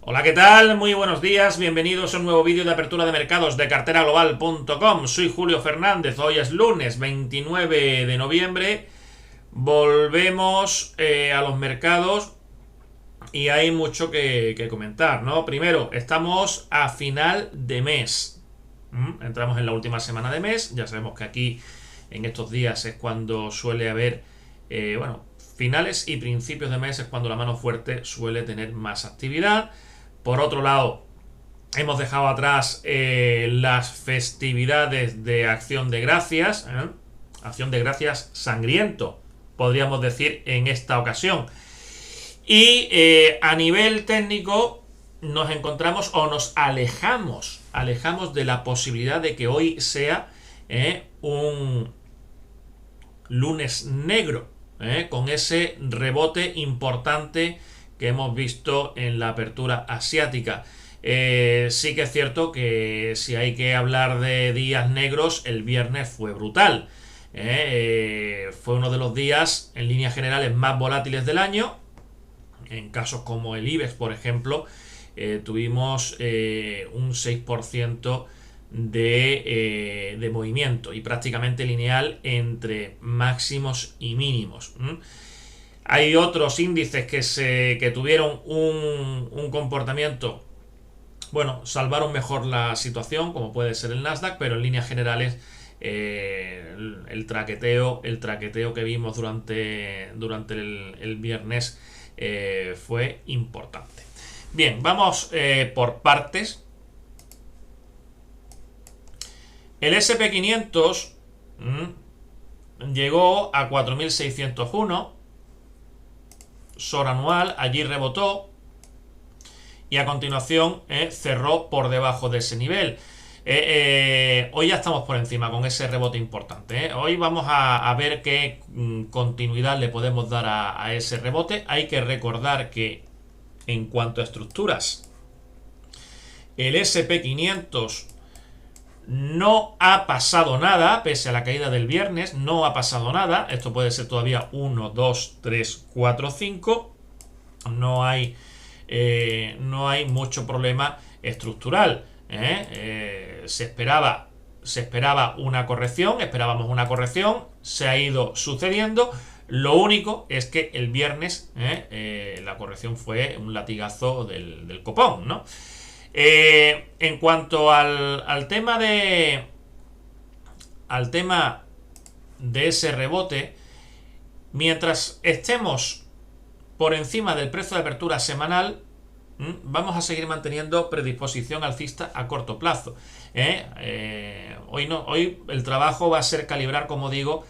Hola, ¿qué tal? Muy buenos días, bienvenidos a un nuevo vídeo de apertura de mercados de carteraglobal.com. Soy Julio Fernández, hoy es lunes 29 de noviembre. Volvemos a los mercados y hay mucho que comentar, ¿no? Primero, estamos a final de mes. Entramos en la última semana de mes, ya sabemos que aquí en estos días es cuando suele haber, finales y principios de mes es cuando la mano fuerte suele tener más actividad. Por otro lado, hemos dejado atrás las festividades de Acción de Gracias. Acción de Gracias sangriento, podríamos decir, en esta ocasión. Y a nivel técnico nos encontramos o nos alejamos de la posibilidad de que hoy sea un lunes negro, con ese rebote importante que hemos visto en la apertura asiática. Sí que es cierto que si hay que hablar de días negros, el viernes fue brutal. Fue uno de los días en líneas generales más volátiles del año. En casos como el IBEX, por ejemplo, tuvimos un 6% de movimiento y prácticamente lineal entre máximos y mínimos. Hay otros índices que tuvieron un comportamiento, bueno, salvaron mejor la situación, como puede ser el Nasdaq, pero en líneas generales el traqueteo que vimos durante el viernes fue importante. Bien, vamos por partes. El SP500 llegó a 4.601 SOR anual, allí rebotó y a continuación cerró por debajo de ese nivel. Hoy ya estamos por encima con ese rebote importante. Hoy vamos a ver qué continuidad le podemos dar a ese rebote. Hay que recordar que en cuanto a estructuras, el SP500 no ha pasado nada, pese a la caída del viernes, no ha pasado nada. Esto puede ser todavía 1, 2, 3, 4, 5. No hay mucho problema estructural. Se esperaba esperábamos una corrección, se ha ido sucediendo. Lo único es que el viernes la corrección fue un latigazo del copón, ¿no? En cuanto al tema de ese rebote, mientras estemos por encima del precio de apertura semanal, vamos a seguir manteniendo predisposición alcista a corto plazo. Hoy el trabajo va a ser calibrar, como digo,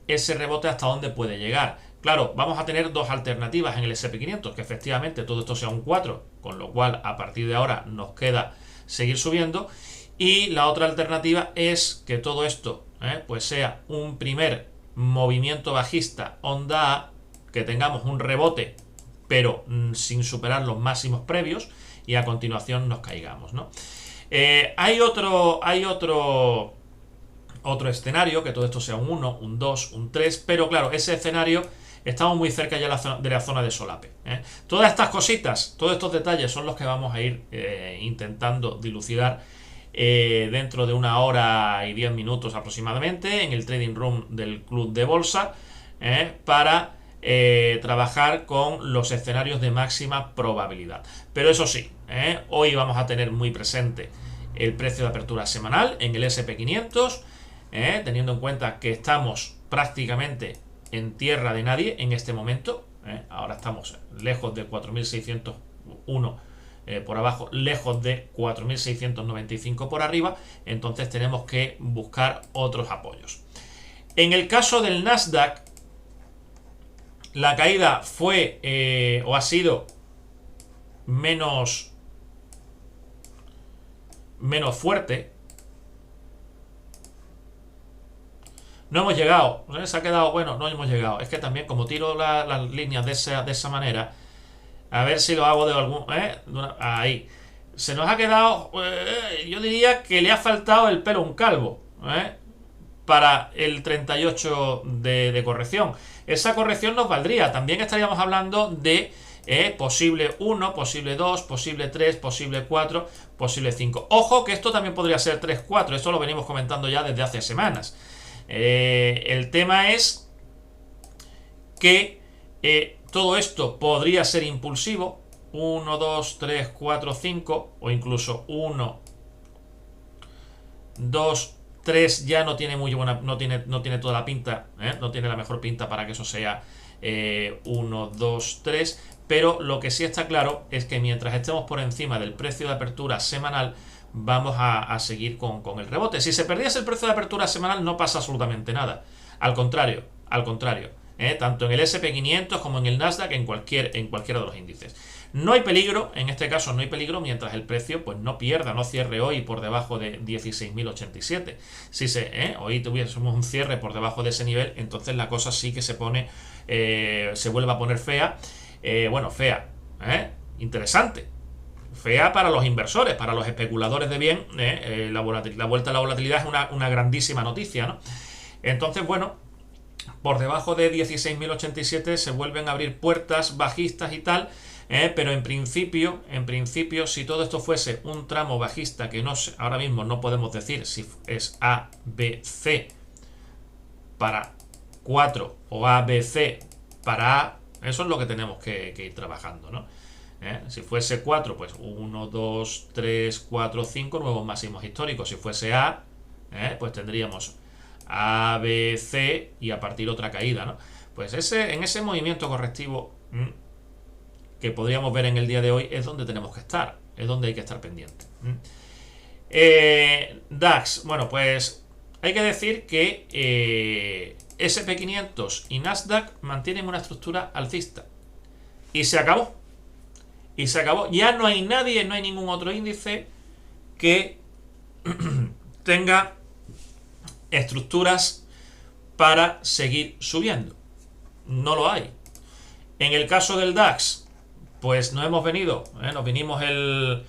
ese rebote hasta dónde puede llegar. Claro, vamos a tener dos alternativas en el SP500, que efectivamente todo esto sea un 4, con lo cual a partir de ahora nos queda seguir subiendo. Y la otra alternativa es que todo esto pues sea un primer movimiento bajista onda A, que tengamos un rebote pero sin superar los máximos previos y a continuación nos caigamos, ¿no? Hay otro escenario, que todo esto sea un 1, un 2, un 3, pero claro, ese escenario estamos muy cerca ya de la zona de solape. Todas estas cositas, todos estos detalles son los que vamos a ir intentando dilucidar dentro de 1 hora y 10 minutos aproximadamente en el trading room del Club de Bolsa para trabajar con los escenarios de máxima probabilidad. Pero eso sí, hoy vamos a tener muy presente el precio de apertura semanal en el SP500, teniendo en cuenta que estamos prácticamente en tierra de nadie en este momento. Ahora estamos lejos de 4.601 por abajo, lejos de 4.695 por arriba, entonces tenemos que buscar otros apoyos. En el caso del Nasdaq, la caída fue o ha sido menos fuerte. No hemos llegado, se ha quedado, bueno, no hemos llegado. Es que también como tiro las líneas de esa manera, a ver si lo hago de algún... ahí. Se nos ha quedado, yo diría que le ha faltado el pelo a un calvo, para el 38 de corrección. Esa corrección nos valdría. También estaríamos hablando de Posible 1, posible 2, posible 3, posible 4, posible 5. Ojo que esto también podría ser 3, 4. Esto lo venimos comentando ya desde hace semanas. El tema es que todo esto podría ser impulsivo. 1, 2, 3, 4, 5 o incluso 1, 2, 3 ya no tiene muy buena, no tiene toda la pinta, no tiene la mejor pinta para que eso sea 1, 2, 3, pero lo que sí está claro es que mientras estemos por encima del precio de apertura semanal vamos a seguir con el rebote. Si se perdiese el precio de apertura semanal no pasa absolutamente nada, al contrario, tanto en el SP500 como en el Nasdaq, en cualquiera de los índices. No hay peligro, en este caso no hay peligro mientras el precio pues no pierda, no cierre hoy por debajo de 16.087. Si hoy tuviésemos un cierre por debajo de ese nivel, entonces la cosa sí que se pone, se vuelve a poner fea. Fea, interesante. Fea para los inversores, para los especuladores de bien, la vuelta a la volatilidad es una grandísima noticia, ¿no? Entonces, bueno, por debajo de 16.087 se vuelven a abrir puertas bajistas y tal, pero en principio, si todo esto fuese un tramo bajista, que no sé, ahora mismo no podemos decir si es A, B, C para 4 o A, B, C para A, eso es lo que tenemos que ir trabajando, ¿no? Si fuese 4, pues 1, 2, 3, 4, 5 nuevos máximos históricos. Si fuese A, pues tendríamos A, B, C y a partir otra caída, ¿no? Pues en ese movimiento correctivo que podríamos ver en el día de hoy es donde tenemos que estar, es donde hay que estar pendiente. DAX, bueno, pues hay que decir que SP500 y Nasdaq mantienen una estructura alcista y se acabó. Ya no hay nadie, no hay ningún otro índice que tenga estructuras para seguir subiendo. No lo hay. En el caso del DAX, pues nos vinimos el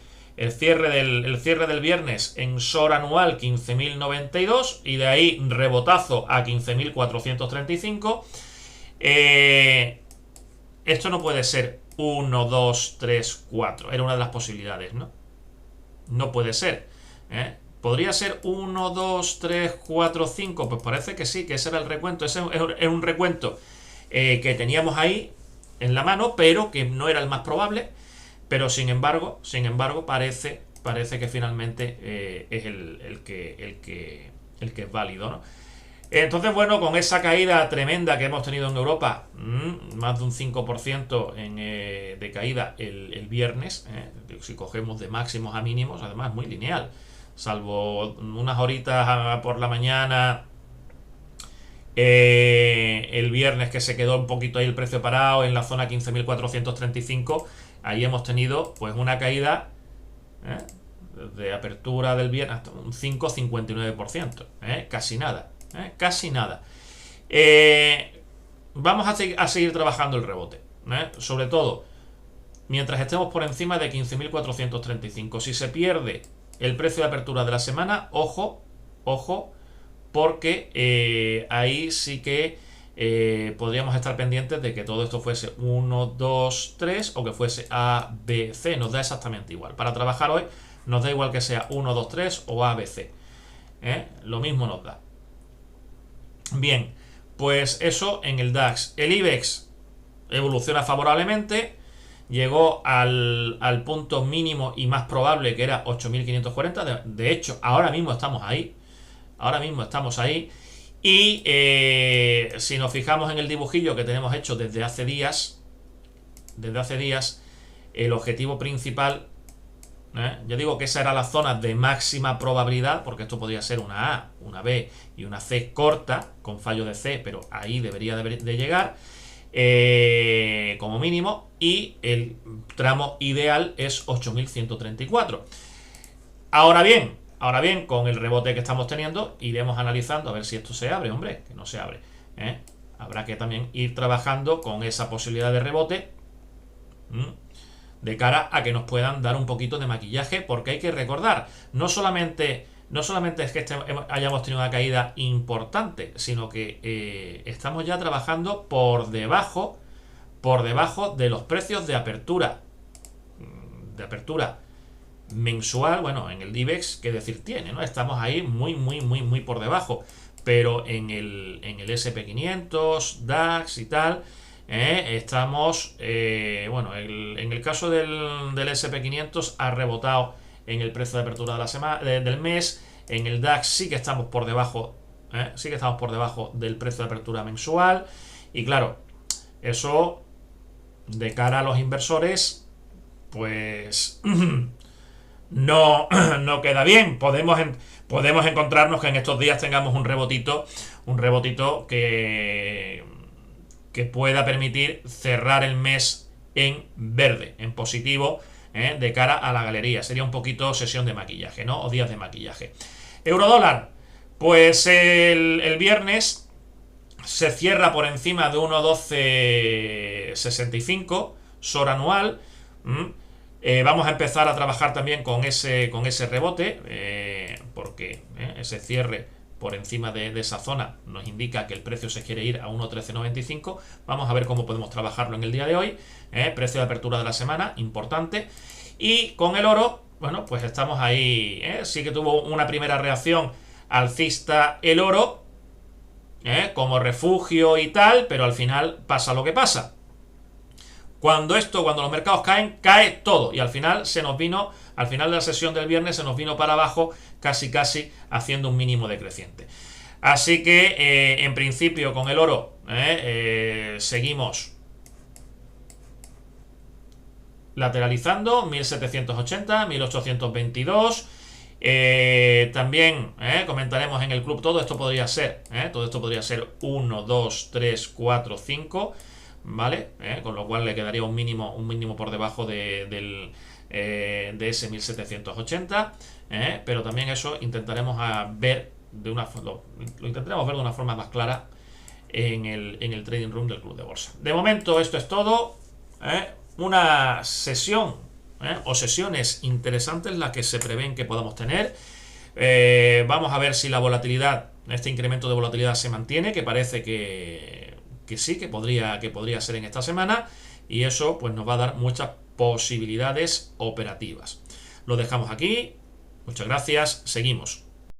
cierre del viernes en SOR anual 15.092 y de ahí rebotazo a 15.435. Esto no puede ser 1, 2, 3, 4. Era una de las posibilidades, ¿no? No puede ser. ¿Podría ser 1, 2, 3, 4, 5? Pues parece que sí, que ese era el recuento. Ese es un recuento que teníamos ahí en la mano, pero que no era el más probable. Pero sin embargo, parece que finalmente es el que es válido, ¿no? Entonces, bueno, con esa caída tremenda que hemos tenido en Europa, más de un 5% de caída el viernes, si cogemos de máximos a mínimos, además muy lineal, salvo unas horitas por la mañana el viernes que se quedó un poquito ahí el precio parado en la zona 15.435, ahí hemos tenido pues una caída de apertura del viernes hasta un 5,59%, casi nada. Casi nada. Vamos a seguir trabajando el rebote, sobre todo mientras estemos por encima de 15.435. Si se pierde el precio de apertura de la semana, ojo, porque ahí sí que podríamos estar pendientes de que todo esto fuese 1, 2, 3 o que fuese A, B, C. Nos da exactamente igual. Para trabajar hoy nos da igual que sea 1, 2, 3 o A, B, C. Lo mismo nos da. Bien, pues eso en el DAX. El IBEX evoluciona favorablemente, llegó al punto mínimo y más probable, que era 8.540. De hecho, ahora mismo estamos ahí. Y si nos fijamos en el dibujillo que tenemos hecho desde hace días, el objetivo principal, yo digo que esa era la zona de máxima probabilidad, porque esto podría ser una A, una B y una C corta, con fallo de C, pero ahí debería de llegar como mínimo, y el tramo ideal es 8.134. Ahora bien, con el rebote que estamos teniendo, iremos analizando a ver si esto se abre, hombre, que no se abre. Habrá que también ir trabajando con esa posibilidad de rebote, de cara a que nos puedan dar un poquito de maquillaje, porque hay que recordar, no solamente es que hayamos tenido una caída importante, sino que estamos ya trabajando por debajo por debajo de los precios de apertura mensual. Bueno, en el IBEX, qué decir tiene, ¿no? Estamos ahí muy por debajo, pero en el SP500, DAX y tal, estamos, bueno, en el caso del SP500 ha rebotado en el precio de apertura de la semana, del mes. En el DAX sí que estamos por debajo, sí que estamos por debajo del precio de apertura mensual, y claro, eso de cara a los inversores, pues no, no queda bien. Podemos encontrarnos que en estos días tengamos un rebotito que pueda permitir cerrar el mes en verde, en positivo, de cara a la galería. Sería un poquito sesión de maquillaje, ¿no? O días de maquillaje. Eurodólar, pues el viernes se cierra por encima de 1.1265 SOR anual. Vamos a empezar a trabajar también con ese rebote, porque ese cierre por encima de esa zona nos indica que el precio se quiere ir a 1.1395. Vamos a ver cómo podemos trabajarlo en el día de hoy. Precio de apertura de la semana, importante. Y con el oro, bueno, pues estamos ahí. Sí que tuvo una primera reacción alcista el oro, como refugio y tal, pero al final pasa lo que pasa. Cuando los mercados caen, cae todo. Y al final al final de la sesión del viernes se nos vino para abajo, casi haciendo un mínimo decreciente. Así que, en principio, con el oro, seguimos lateralizando, 1780, 1822. También comentaremos en el club, todo esto podría ser 1, 2, 3, 4, 5. ¿Vale? Con lo cual le quedaría un mínimo por debajo de ese 1780, pero también eso intentaremos ver lo intentaremos ver de una forma más clara en el trading room del club de bolsa. De momento esto es todo. Una sesión o sesiones interesantes las que se prevén que podamos tener. Vamos a ver si la volatilidad, este incremento de volatilidad se mantiene, que parece que sí, que podría ser en esta semana, y eso pues nos va a dar muchas posibilidades operativas. Lo dejamos aquí, muchas gracias, seguimos.